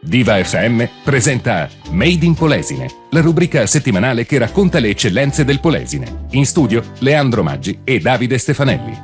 Diva FM presenta Made in Polesine, la rubrica settimanale che racconta le eccellenze del Polesine. In studio Leandro Maggi e Davide Stefanelli.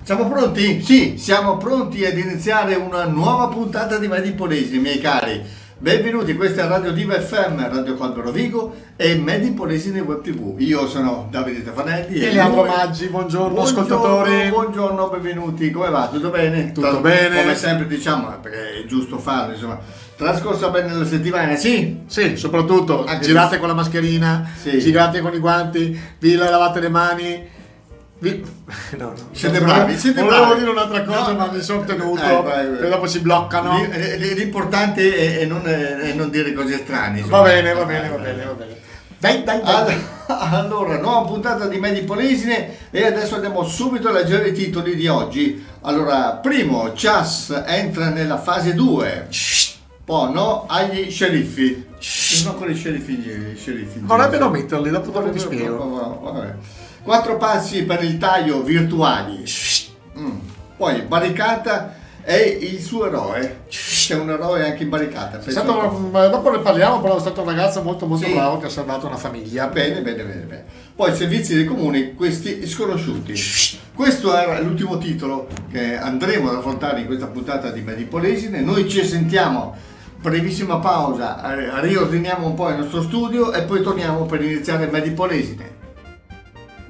Siamo pronti? Sì, siamo pronti ad iniziare una nuova puntata di Made in Polesine, miei cari. Benvenuti, questa è Radio Diva FM, Radio Colbero Vigo e Made in Polesine Web TV. Io sono Davide Stefanelli e Leandro Maggi, buongiorno ascoltatori. Buongiorno, benvenuti, come va? Tutto bene? Tutto bene. Come sempre diciamo, perché è giusto farlo, insomma. Trascorsa bene la settimana, sì? Sì, soprattutto girate con la mascherina, sì. Girate con i guanti, vi lavate le mani. No. Siete bravi. Volevo dire un'altra cosa, ma mi sono tenuto, e dopo si bloccano. L'importante è non dire cose strane. Va bene. Dai. Allora, nuova puntata di Made in Polesine e adesso andiamo subito a leggere i titoli di oggi. Allora, primo, CIAS entra nella fase 2. Poi no agli sceriffi. Non con i sceriffi. Vorrebbero metterli, dopo ti spiego. Vabbè. 4 passi per il taglio virtuali. Poi barricata è il suo eroe. C'è un eroe anche in barricata. Dopo ne parliamo, però è stato un ragazzo molto sì. bravo che ha salvato una famiglia. Bene. Poi servizi dei comuni, questi sconosciuti. Questo era l'ultimo titolo che andremo ad affrontare in questa puntata di Made in Polesine. Noi ci sentiamo, brevissima pausa, riordiniamo un po' il nostro studio e poi torniamo per iniziare Made in Polesine.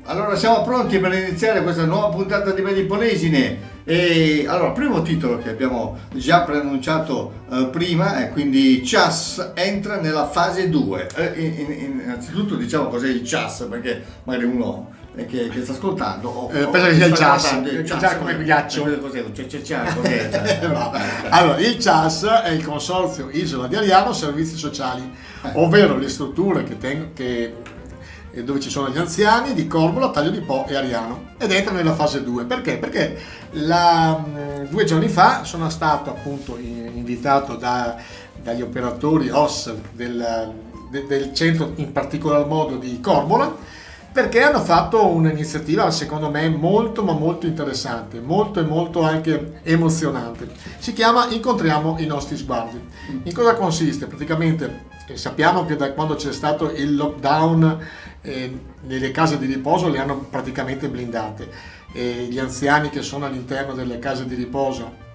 Allora siamo pronti per iniziare questa nuova puntata di Made in Polesine e allora primo titolo che abbiamo già preannunciato prima è quindi CIAS entra nella fase 2. Innanzitutto diciamo cos'è il CIAS, perché magari uno che sta ascoltando pensa che sia il CIAS come ghiaccio. Allora, il CIAS è il Consorzio Isola di Ariano Servizi Sociali, ovvero le strutture dove ci sono gli anziani di Corbola, Taglio di Po e Ariano, ed entra nella fase 2. Perché? Perché 2 giorni fa sono stato appunto invitato dagli operatori OSS del centro, in particolar modo di Corbola, perché hanno fatto un'iniziativa secondo me molto interessante, molto anche emozionante. Si chiama Incontriamo i nostri sguardi. In cosa consiste? Praticamente sappiamo che da quando c'è stato il lockdown nelle case di riposo le hanno praticamente blindate. Gli anziani che sono all'interno delle case di riposo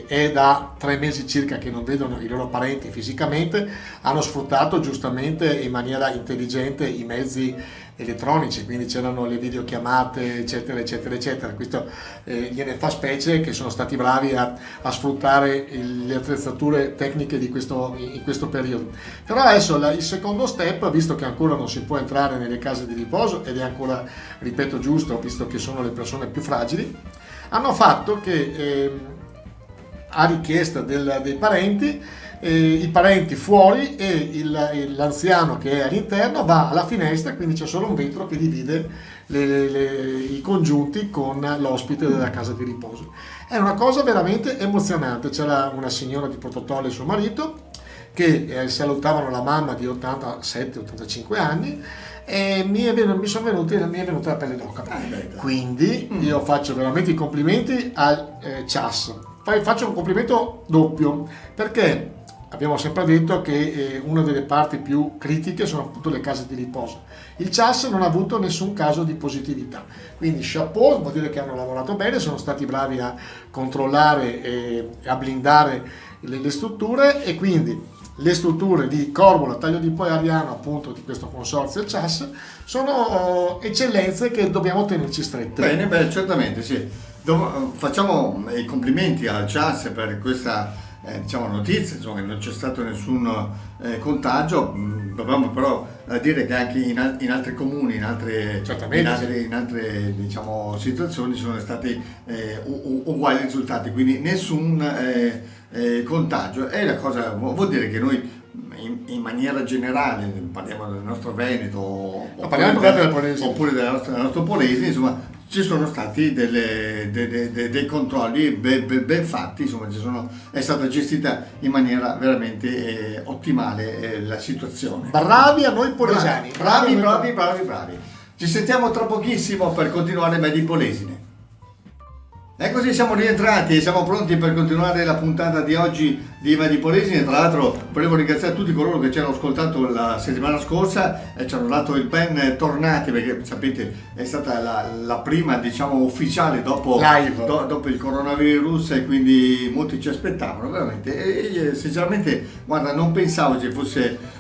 è da 3 mesi circa che non vedono i loro parenti fisicamente, hanno sfruttato giustamente in maniera intelligente i mezzi elettronici, quindi c'erano le videochiamate eccetera. Questo gliene fa specie che sono stati bravi a sfruttare le attrezzature tecniche in questo periodo. Però adesso il secondo step, visto che ancora non si può entrare nelle case di riposo ed è ancora, ripeto, giusto, visto che sono le persone più fragili, hanno fatto che a richiesta dei parenti, i parenti fuori e l'anziano che è all'interno va alla finestra, quindi c'è solo un vetro che divide i congiunti con l'ospite della casa di riposo. È una cosa veramente emozionante. C'era una signora di Prototolle e suo marito che salutavano la mamma di 87-85 anni e mi è venuta la pelle d'oca. Quindi io faccio veramente i complimenti al CIAS. Faccio un complimento doppio, perché abbiamo sempre detto che una delle parti più critiche sono appunto le case di riposo. Il CIAS non ha avuto nessun caso di positività, quindi chapeau, vuol dire che hanno lavorato bene, sono stati bravi a controllare e a blindare le strutture, e quindi le strutture di Corbola, Taglio di Po e Ariano, appunto di questo consorzio CIAS, sono eccellenze che dobbiamo tenerci strette. Bene, certamente sì. Facciamo i complimenti al CIAS per questa notizia, insomma, che non c'è stato nessun contagio. Dobbiamo però dire che anche in altri comuni, in altre situazioni sono stati uguali risultati, quindi nessun contagio. E la cosa vuol dire che noi in maniera generale, parliamo del nostro Veneto oppure del nostro Polesine, insomma, ci sono stati dei controlli ben fatti, insomma, è stata gestita in maniera veramente ottimale la situazione. Bravi a noi polesani. Bravi. Ci sentiamo tra pochissimo per continuare Made in Polesine. E così siamo rientrati e siamo pronti per continuare la puntata di oggi di Medi Polesine. Tra l'altro volevo ringraziare tutti coloro che ci hanno ascoltato la settimana scorsa e ci hanno dato il ben tornati, perché sapete è stata la prima, diciamo, ufficiale dopo il coronavirus, e quindi molti ci aspettavano veramente, e sinceramente guarda, non pensavo ci fosse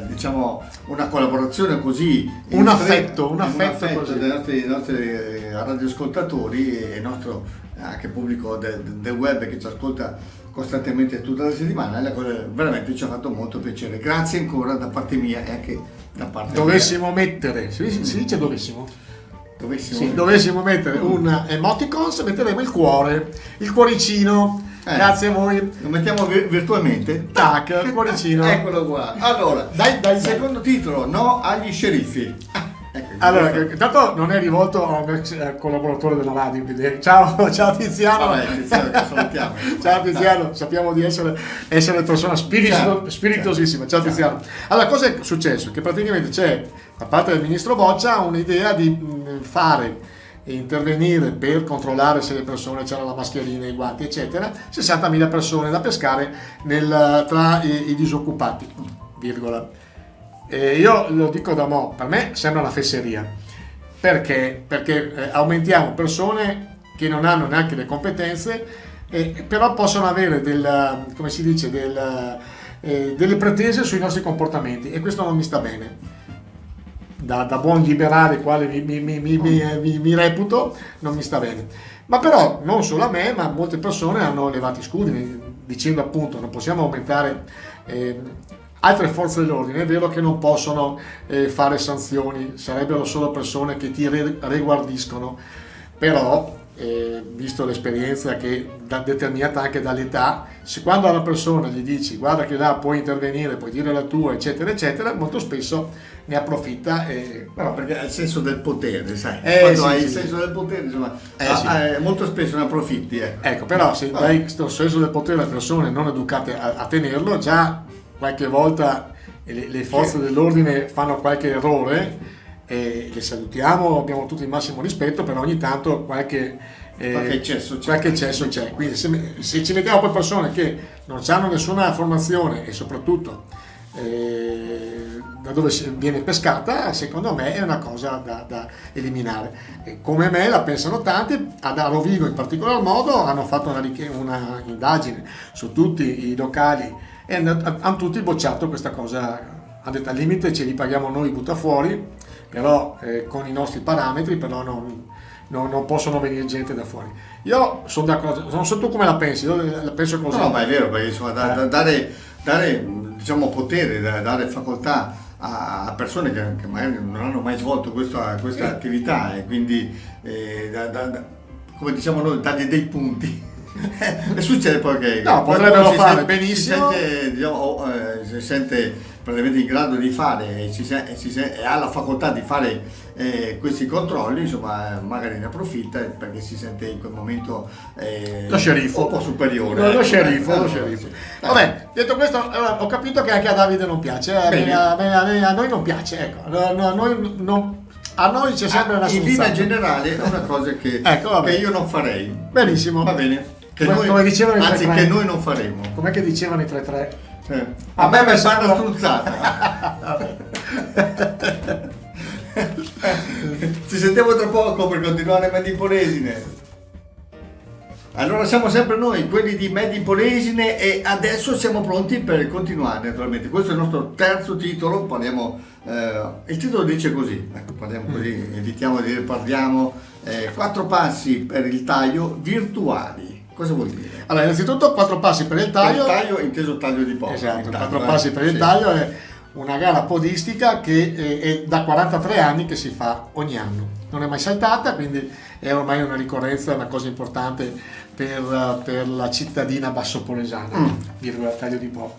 diciamo una collaborazione così, un affetto così dei nostri radioascoltatori e il nostro anche pubblico del web che ci ascolta costantemente tutta la settimana. La cosa veramente ci ha fatto molto piacere. Grazie ancora da parte mia e anche da parte dovessimo mettere, si dice dovessimo mettere un emoticons, metteremo il cuore, il cuoricino. Grazie a voi. Lo mettiamo virtualmente. Tac, il cuoricino. Eccolo qua. Allora, dai. Secondo titolo, no agli sceriffi. Allora, intanto non è rivolto a un ex collaboratore della radio, quindi ciao Tiziano. Vabbè, Tiziano, che salutiamo. Ciao Tiziano, sappiamo di essere persona spiritosissima. Ciao Tiziano. Allora, cosa è successo? Che praticamente c'è da parte del ministro Boccia un'idea di intervenire per controllare se le persone c'erano la mascherina, i guanti, eccetera. 60.000 persone da pescare tra i disoccupati, virgola. Io lo dico da mo', per me sembra una fesseria, perché aumentiamo persone che non hanno neanche le competenze, però possono avere delle pretese sui nostri comportamenti, e questo non mi sta bene. Da buon liberale quale mi reputo, non mi sta bene. Ma però non solo a me, ma molte persone hanno levato i scudi dicendo appunto non possiamo aumentare altre forze dell'ordine. È vero che non possono fare sanzioni, sarebbero solo persone che ti riguardiscono, però visto l'esperienza che determinata anche dall'età, se quando a una persona gli dici guarda che là puoi intervenire, puoi dire la tua, eccetera eccetera, molto spesso ne approfitta. Però perché ha il senso del potere, sai, quando hai il senso del potere, insomma, molto spesso ne approfitti. Ecco, però se dai questo senso del potere alle persone non educate a tenerlo, già qualche volta le forze dell'ordine fanno qualche errore, le salutiamo, abbiamo tutti il massimo rispetto, però ogni tanto qualche eccesso c'è. Quindi se ci mettiamo poi persone che non hanno nessuna formazione e soprattutto da dove viene pescata, secondo me è una cosa da eliminare. Come me la pensano tanti. A Rovigo in particolar modo hanno fatto una indagine su tutti i locali e hanno tutti bocciato questa cosa. Hanno detto al limite ce li paghiamo noi, butta fuori, però con i nostri parametri, però non possono venire gente da fuori. Io sono d'accordo, non so tu come la pensi, io la penso così. No, ma è vero, perché insomma dare diciamo potere, dare facoltà a persone che magari non hanno mai svolto questa attività, e quindi come diciamo noi, dargli dei punti. E succede poi che potrebbero fare benissimo, si sente praticamente in grado di fare e ha la facoltà di fare questi controlli, insomma magari ne approfitta perché si sente in quel momento lo sceriffo, un po' superiore. Lo sceriffo. Vabbè, detto questo, ho capito che anche a Davide non piace, a noi non piace, ecco, a noi c'è sempre una in linea generale è una cosa che io non farei. Benissimo. Va bene. Come dicevano i 3-3. Che noi non faremo. Com'è che dicevano i 3-3? A me mi fanno struzzata. Ci sentiamo tra poco per continuare Medi Polesine. Allora siamo sempre noi, quelli di Medi Polesine, e adesso siamo pronti per continuare naturalmente. Questo è il nostro terzo titolo, parliamo, il titolo dice così, ecco, parliamo così, evitiamo di dire parliamo, 4 passi per il taglio virtuali. Cosa vuol dire? Allora, innanzitutto 4 passi per il taglio. Il taglio inteso taglio di posto. Esatto, 4 passi per il taglio è una gara podistica che è da 43 anni che si fa ogni anno. Non è mai saltata, quindi è ormai una ricorrenza, una cosa importante per la cittadina bassopolesana, virgola taglio di po'.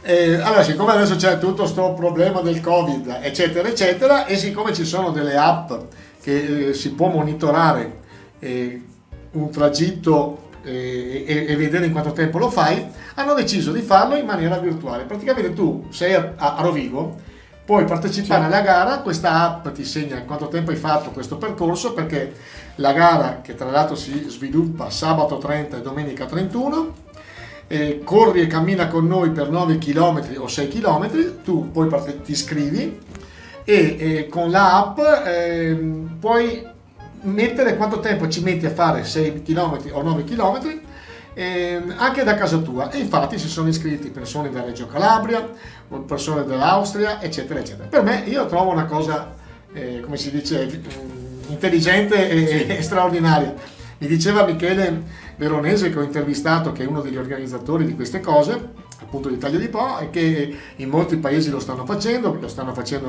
Allora, siccome adesso c'è tutto sto problema del Covid, eccetera, eccetera, e siccome ci sono delle app che si può monitorare un tragitto e vedere in quanto tempo lo fai, hanno deciso di farlo in maniera virtuale. Praticamente tu sei a Rovigo, puoi partecipare alla gara. Questa app ti segna quanto tempo hai fatto questo percorso, perché la gara, che tra l'altro si sviluppa sabato 30 e domenica 31, corri e cammina con noi per 9 km o 6 km, tu poi ti iscrivi e con la app puoi mettere quanto tempo ci metti a fare 6 km o 9 km anche da casa tua. E infatti si sono iscritti persone da Reggio Calabria, persone dall'Austria, eccetera eccetera. Per me, io trovo una cosa come si dice, intelligente e straordinaria. Mi diceva Michele Veronese, che ho intervistato, che è uno degli organizzatori di queste cose, appunto di Taglio di Po, e che in molti paesi lo stanno facendo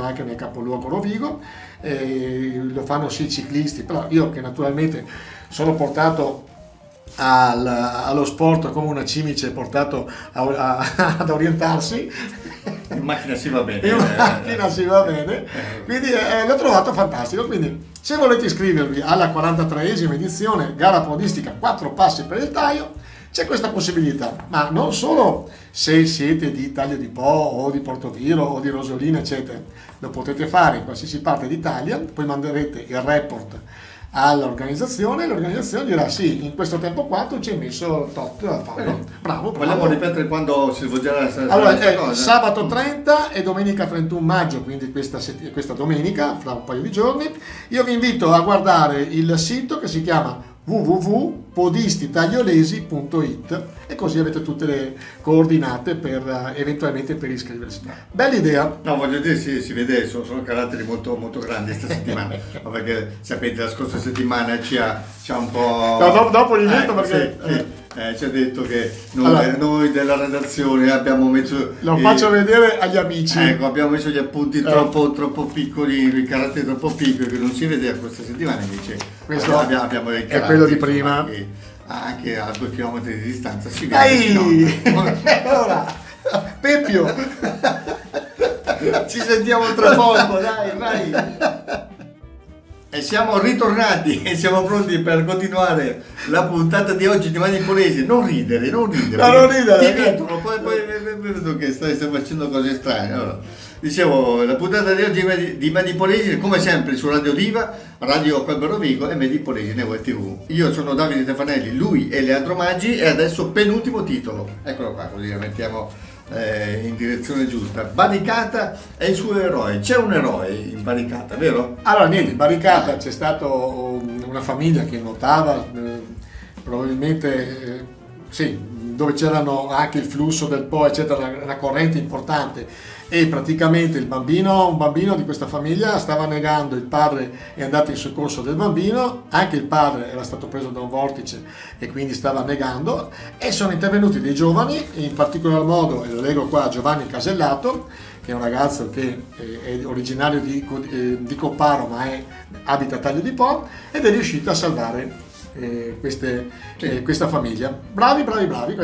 anche nel capoluogo Rovigo, lo fanno sì i ciclisti, però io, che naturalmente sono portato allo sport come una cimice portato ad orientarsi, in macchina si va bene. Quindi l'ho trovato fantastico. Quindi se volete iscrivervi alla 43esima edizione gara podistica 4 passi per il taglio, c'è questa possibilità, ma non solo se siete di Taglio di Po o di Portoviro o di Rosolina eccetera, lo potete fare in qualsiasi parte d'Italia, poi manderete il report all'organizzazione e l'organizzazione dirà sì, in questo tempo qua tu ci hai messo tot a farlo. Bravo. Vogliamo ripetere quando si svolgerà allora, sabato 30 e domenica 31 maggio, quindi questa domenica, fra un paio di giorni. Io vi invito a guardare il sito che si chiama www.podistitagliolesi.it e così avete tutte le coordinate per eventualmente per iscriversi. Bella idea. No, voglio dire, si vede, sono caratteri molto, molto grandi questa settimana, perché sapete, la scorsa settimana ci ha un po'... No, dopo gli detto perché... ci ha detto che noi della redazione abbiamo messo... Lo faccio vedere agli amici. Ecco, abbiamo messo gli appunti troppo piccoli, i caratteri troppo piccoli, che non si vedeva questa settimana, invece questo abbiamo dei è quello di prima. Anche a 2 km di distanza si vede. Allora, Peppio, ci sentiamo tra poco, dai, vai. E siamo ritornati e siamo pronti per continuare la puntata di oggi di Manipolesi. Non ridere. No, non ridere. Ti vedono, poi vedo che stai facendo cose strane. Allora, dicevo, la puntata di oggi di Manipolesi, come sempre su Radio Diva, Radio Club Rovigo e Manipolesi Web TV. Io sono Davide Stefanelli, lui è Leandro Maggi e adesso penultimo titolo. Eccolo qua, così la mettiamo in direzione giusta. Barricata e il suo eroe. C'è un eroe in Barricata, vero? Allora, niente, in Barricata c'è stata una famiglia che nuotava, probabilmente sì, dove c'erano anche il flusso del Po, eccetera, una corrente importante, e praticamente un bambino di questa famiglia stava negando, il padre è andato in soccorso del bambino, anche il padre era stato preso da un vortice e quindi stava negando, e sono intervenuti dei giovani, in particolar modo, e lo leggo qua, Giovanni Casellato, che è un ragazzo che è originario di Copparo ma abita a Taglio di Po, ed è riuscito a salvare questa famiglia. Bravi,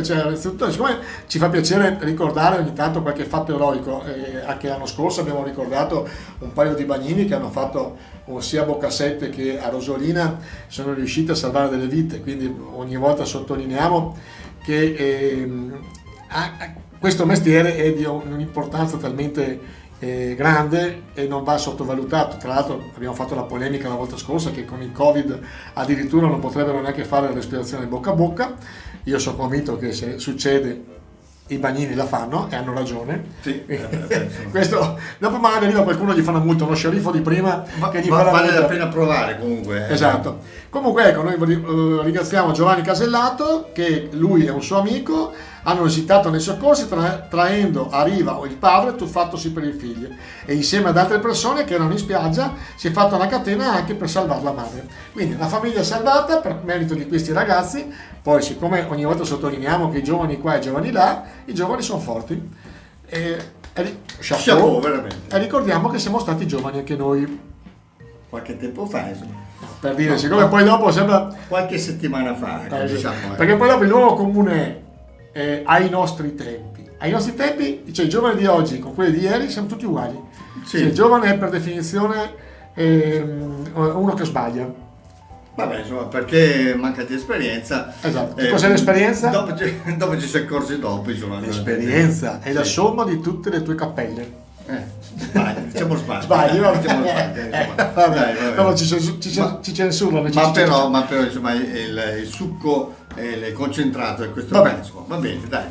cioè, siccome ci fa piacere ricordare ogni tanto qualche fatto eroico, anche l'anno scorso abbiamo ricordato un paio di bagnini che hanno fatto sia a Boccasette che a Rosolina, sono riusciti a salvare delle vite, quindi ogni volta sottolineiamo che questo mestiere è di un'importanza talmente grande e non va sottovalutato. Tra l'altro abbiamo fatto la polemica la volta scorsa che con il Covid addirittura non potrebbero neanche fare la respirazione bocca a bocca. Io sono convinto che se succede i bagnini la fanno e hanno ragione. Sì, questo dopo magari arriva qualcuno gli fa una multa, uno sceriffo di prima che gli fa la vale multa. la pena provare comunque. Esatto. Comunque ecco, noi ringraziamo Giovanni Casellato, che lui è un suo amico, hanno esitato nei soccorsi traendo a riva il padre tuffatosi per il figlio, e insieme ad altre persone che erano in spiaggia si è fatta una catena anche per salvare la madre. Quindi la famiglia è salvata per merito di questi ragazzi. Poi, siccome ogni volta sottolineiamo che i giovani qua e i giovani là, i giovani sono forti, Chapeau, veramente. E ricordiamo che siamo stati giovani anche noi Qualche tempo fa, insomma. Per dire, siccome poi dopo sembra... Qualche settimana fa, diciamo. Perché poi dopo il luogo comune ai nostri tempi. Ai nostri tempi, cioè i giovani di oggi con quelli di ieri siamo tutti uguali. Sì. Cioè, il giovane è per definizione uno che sbaglia. Vabbè, insomma, perché manca di esperienza. Esatto. Che cos'è l'esperienza? Dopo ci si accorge dopo, insomma. L'esperienza è la somma di tutte le tue cappelle. Sbagli. diciamo sbagli. Sbagli, vabbè. Diciamo sbagli, insomma. Vabbè, Dai, vabbè. però ci censurano. Ma però insomma il succo è concentrato è questo Vabbè. insomma. Va bene, dai.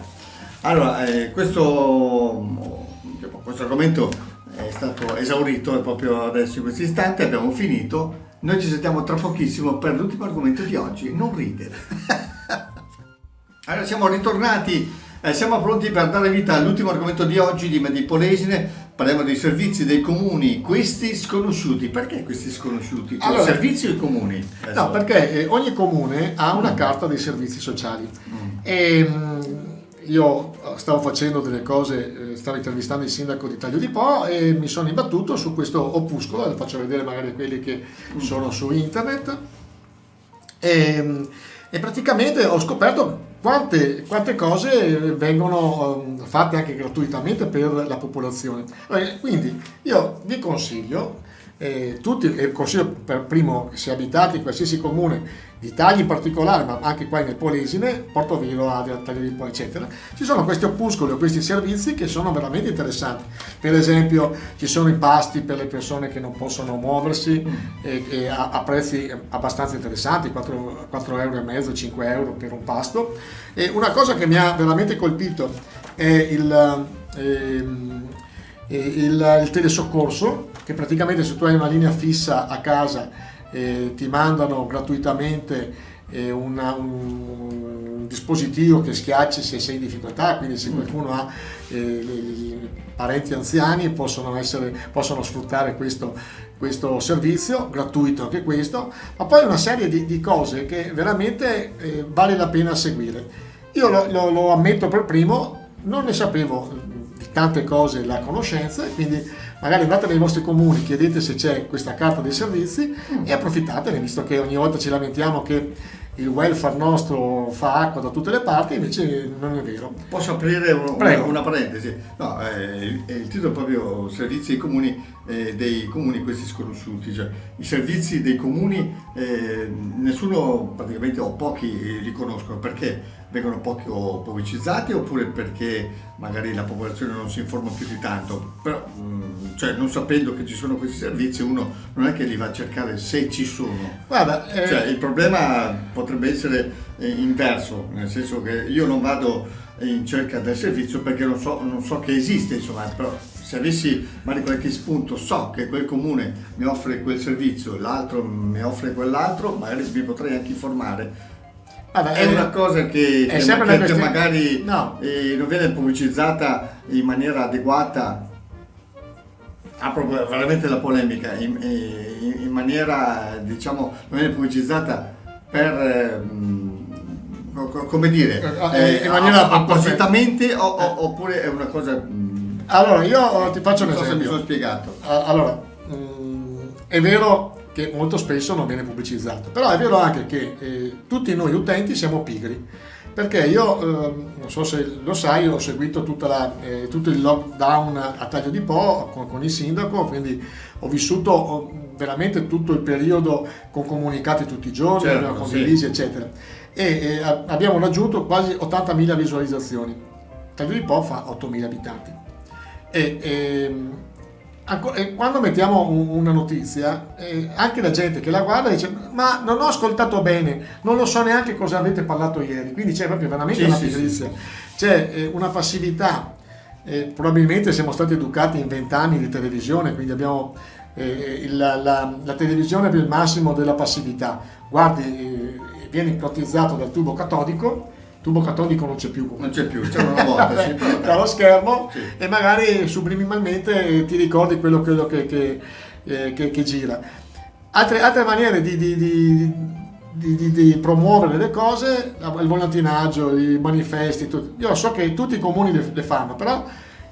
Allora, questo argomento è stato esaurito proprio adesso in questo istante, abbiamo finito. Noi ci sentiamo tra pochissimo per l'ultimo argomento di oggi, non ridere. Allora siamo ritornati, siamo pronti per dare vita all'ultimo argomento di oggi di Medipolesine. Parliamo dei servizi dei comuni, questi sconosciuti. Perché questi sconosciuti? Cioè, Allora, servizi o i comuni? No, perché ogni comune ha una carta dei servizi sociali. E io stavo facendo delle cose, stavo intervistando il sindaco di Taglio di Po e mi sono imbattuto su questo opuscolo, vi faccio vedere magari quelli che sono su internet. E praticamente ho scoperto quante cose vengono fatte anche gratuitamente per la popolazione. Quindi io vi consiglio, tutti, e consiglio per primo, se abitate in qualsiasi comune d'Italia in particolare, ma anche qua nel Polesine, Portoviejo, Adria, Taglio di Po, eccetera, ci sono questi opuscoli o questi servizi che sono veramente interessanti. Per esempio ci sono i pasti per le persone che non possono muoversi e a prezzi abbastanza interessanti, 4,5 €, 5 € per un pasto. E una cosa che mi ha veramente colpito è il telesoccorso, che praticamente se tu hai una linea fissa a casa ti mandano gratuitamente un dispositivo che schiacci se sei in difficoltà, quindi se qualcuno ha parenti anziani possono sfruttare questo servizio, gratuito anche questo, ma poi una serie di cose che veramente vale la pena seguire. Io lo ammetto per primo, non ne sapevo di tante cose la conoscenza, quindi magari andate nei vostri comuni, chiedete se c'è questa carta dei servizi e approfittatene, visto che ogni volta ci lamentiamo che il welfare nostro fa acqua da tutte le parti, invece non è vero. Posso aprire una parentesi? No, il titolo è proprio servizi dei comuni questi sconosciuti, cioè i servizi dei comuni nessuno praticamente o pochi li conoscono, perché vengono poco pubblicizzati oppure perché magari la popolazione non si informa più di tanto, però cioè non sapendo che ci sono questi servizi uno non è che li va a cercare se ci sono. Guarda, cioè il problema potrebbe essere inverso, nel senso che io non vado in cerca del servizio perché non so che esiste, insomma, però se avessi magari qualche spunto, so che quel comune mi offre quel servizio, l'altro mi offre quell'altro, magari mi potrei anche informare. È una cosa che magari non viene pubblicizzata in maniera adeguata, apro veramente la polemica, in maniera, diciamo, non viene pubblicizzata per, come dire, in maniera appositamente oppure è una cosa... Allora, io ti faccio un esempio. esempio. Mi sono spiegato. Allora, è vero che molto spesso non viene pubblicizzato, però è vero anche che tutti noi utenti siamo pigri, perché io non so se lo sai, ho seguito tutto il lockdown a Taglio di Po con il sindaco, quindi ho vissuto veramente tutto il periodo con comunicati tutti i giorni, certo, abbiamo condivisi, eccetera, e abbiamo raggiunto quasi 80.000 visualizzazioni. Taglio di Po fa 8.000 abitanti. E quando mettiamo una notizia, anche la gente che la guarda dice: ma non ho ascoltato bene, non lo so neanche cosa avete parlato ieri, quindi c'è proprio veramente una pigrizia, c'è una passività. Probabilmente siamo stati educati in 20 anni di televisione, quindi abbiamo la televisione per il massimo della passività. Guardi, viene ipnotizzato dal tubo catodico non c'è più, c'era una volta, sì, dallo schermo, sì. E magari subliminalmente ti ricordi quello che gira. Altre maniere di promuovere le cose, il volantinaggio, i manifesti, io so che tutti i comuni le fanno, però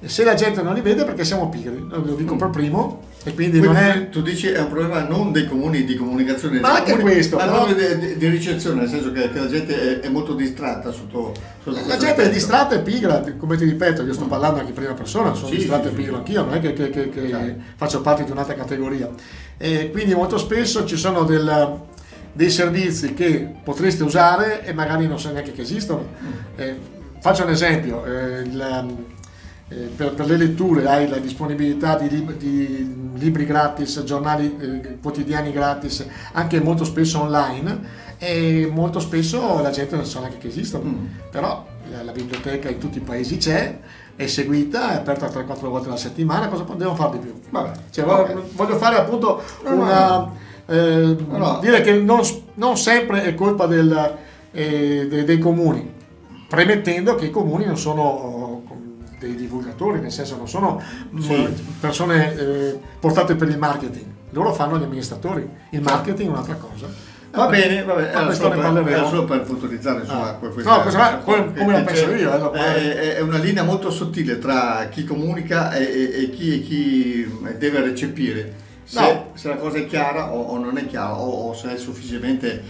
se la gente non li vede perché siamo pigri, lo dico per primo, e quindi non è... Tu dici è un problema non dei comuni di comunicazione, ma anche questo, ma però... proprio di ricezione, nel senso che la gente è molto distratta sotto la gente è distratta e pigra, come ti ripeto, io sto parlando anche in prima persona, sono distratto e pigro anch'io, non è che faccio parte di un'altra categoria, e quindi molto spesso ci sono dei servizi che potreste usare e magari non sai neanche che esistono. Faccio un esempio, per le letture hai la disponibilità di libri gratis, giornali quotidiani gratis, anche molto spesso online, e molto spesso la gente non sa neanche che esistono, però la biblioteca in tutti i paesi c'è, è seguita, è aperta 3-4 volte alla settimana, cosa devono fare di più? Vabbè, Cioè, ok. voglio fare appunto No. dire che non sempre è colpa dei comuni, premettendo che i comuni non sono dei divulgatori, nel senso non sono persone portate per il marketing, loro fanno gli amministratori, il marketing è un'altra cosa. Va bene, Ma questo ne parleremo. era solo per puntualizzare insomma, come la penso io. È una linea molto sottile tra chi comunica e chi deve recepire. Se la cosa è chiara o non è chiara, o se è sufficientemente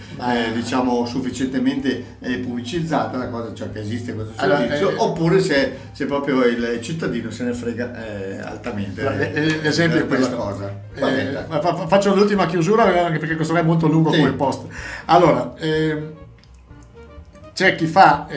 pubblicizzata la cosa, cioè che esiste questo servizio, oppure se proprio il cittadino se ne frega altamente l'esempio è questa questo. cosa. Faccio l'ultima chiusura anche perché questo è molto lungo come post. Allora, c'è chi fa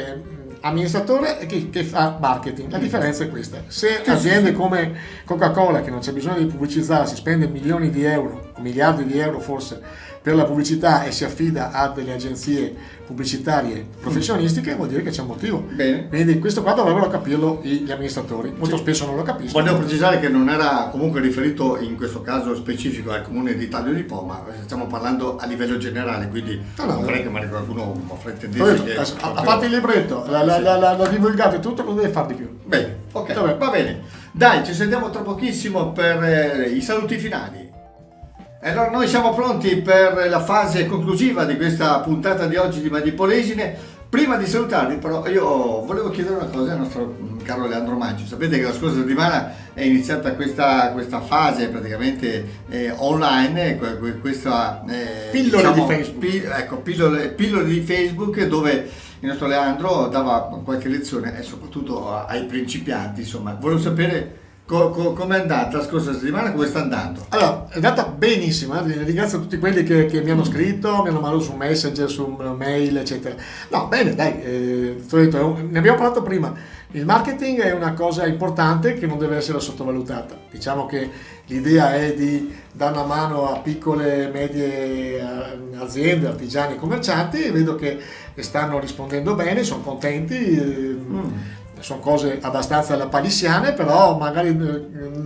amministratore e chi fa marketing. La differenza è questa: se aziende come Coca-Cola, che non c'è bisogno di pubblicizzare, si spende milioni di euro o miliardi di euro forse per la pubblicità e si affida a delle agenzie pubblicitarie professionistiche, vuol dire che c'è un motivo. Bene. Quindi questo qua dovrebbero capirlo gli amministratori, molto spesso non lo capiscono. Volevo precisare che non era comunque riferito in questo caso specifico al comune di Taglio di Po, ma stiamo parlando a livello generale, quindi non vorrei che magari qualcuno fraintendesse che ha fatto il libretto, l'ha divulgato e tutto, non deve fare di più. Bene, ok, va bene. Dai, ci sentiamo tra pochissimo per i saluti finali. Allora noi siamo pronti per la fase conclusiva di questa puntata di oggi di Medi Polesine. Prima di salutarvi però io volevo chiedere una cosa al nostro caro Leandro Maggi. Sapete che la scorsa settimana è iniziata questa fase praticamente online, questa pillole di Facebook. Pillole di Facebook, dove il nostro Leandro dava qualche lezione e soprattutto ai principianti. Insomma, volevo sapere come è andata la scorsa settimana, come sta andando? Allora, è andata benissimo, ringrazio tutti quelli che mi hanno scritto, mi hanno mandato su Messenger, su mail, eccetera. No, bene, dai, ne abbiamo parlato prima. Il marketing è una cosa importante che non deve essere sottovalutata. Diciamo che l'idea è di dare una mano a piccole e medie aziende, artigiani e commercianti, e vedo che stanno rispondendo bene, sono contenti. Sono cose abbastanza lapalissiane, però magari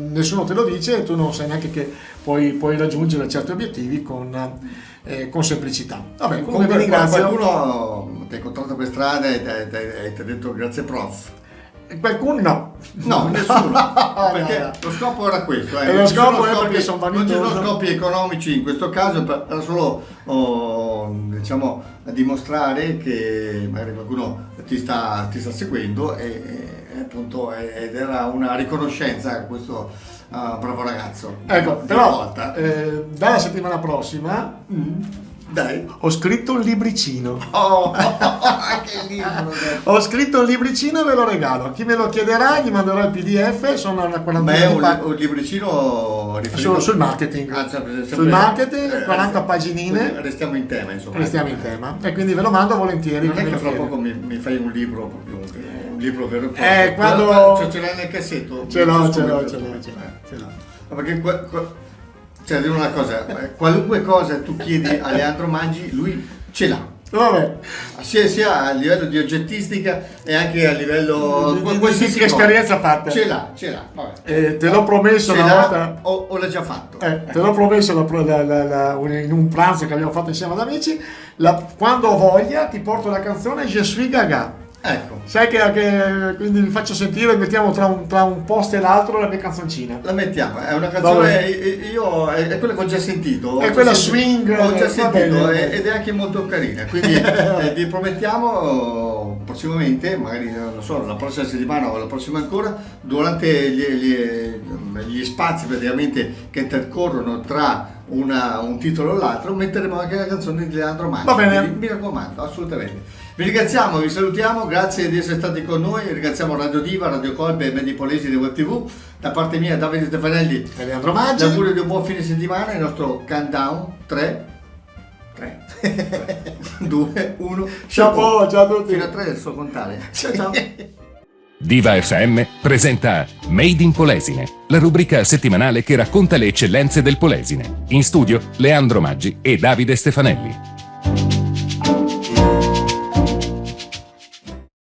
nessuno te lo dice e tu non sai neanche che puoi raggiungere certi obiettivi con semplicità. Vabbè, comunque vi ringrazio. Qualcuno ti ha incontrato per strada e ti ha detto grazie prof? Qualcuno no. No, nessuno. Perché lo scopo era questo. Lo scopo è perché sono non ci sono vanitoso. scopi economici in questo caso, era solo diciamo a dimostrare che magari qualcuno ti sta seguendo e appunto ed era una riconoscenza a questo bravo ragazzo. Ecco, però dalla settimana prossima dai. ho scritto un libricino. Che libro! Ho scritto un libricino e ve lo regalo. A chi me lo chiederà gli manderò il PDF. Sono una quarantina Ma è un libricino riferito sul marketing. Sempre, sul marketing, 40 paginine. Restiamo in tema, insomma. Restiamo in tema. E quindi ve lo mando volentieri. Non è che fra poco mi fai un libro, proprio un libro vero e proprio. Quando... ce l'hai nel cassetto? Ce l'ho. Perché cioè, dire una cosa, qualunque cosa tu chiedi a Leandro Maggi, lui ce l'ha. Vabbè. Sia a livello di oggettistica e anche a livello di esperienza fatta. Ce l'ha. Vabbè. Te l'ho promesso una volta. O l'ha già fatto. Te l'ho promesso in un pranzo che abbiamo fatto insieme ad amici. Quando ho voglia ti porto la canzone Je suis Gaga. Ecco. Sai che quindi vi faccio sentire, mettiamo tra un post e l'altro la mia canzoncina. La mettiamo, è una canzone, è quella che ho già sentito. È quella swing. Ho già sentito ed è anche molto carina. Quindi vi promettiamo prossimamente, magari non so, la prossima settimana o la prossima ancora, durante gli spazi praticamente che intercorrono tra un titolo e l'altro, metteremo anche la canzone di Leandro Maggi. Va bene. Mi raccomando, assolutamente. Vi ringraziamo, vi salutiamo, grazie di essere stati con noi, ringraziamo Radio Diva, Radio Colbe e Medi Polesine Web TV. Da parte mia, Davide Stefanelli e Leandro Maggi. L'augurio di un buon fine settimana, il nostro countdown 3 2 1 ciao a tutti. Fino a 3 so contare. Ciao. Diva FM presenta Made in Polesine, la rubrica settimanale che racconta le eccellenze del Polesine. In studio Leandro Maggi e Davide Stefanelli.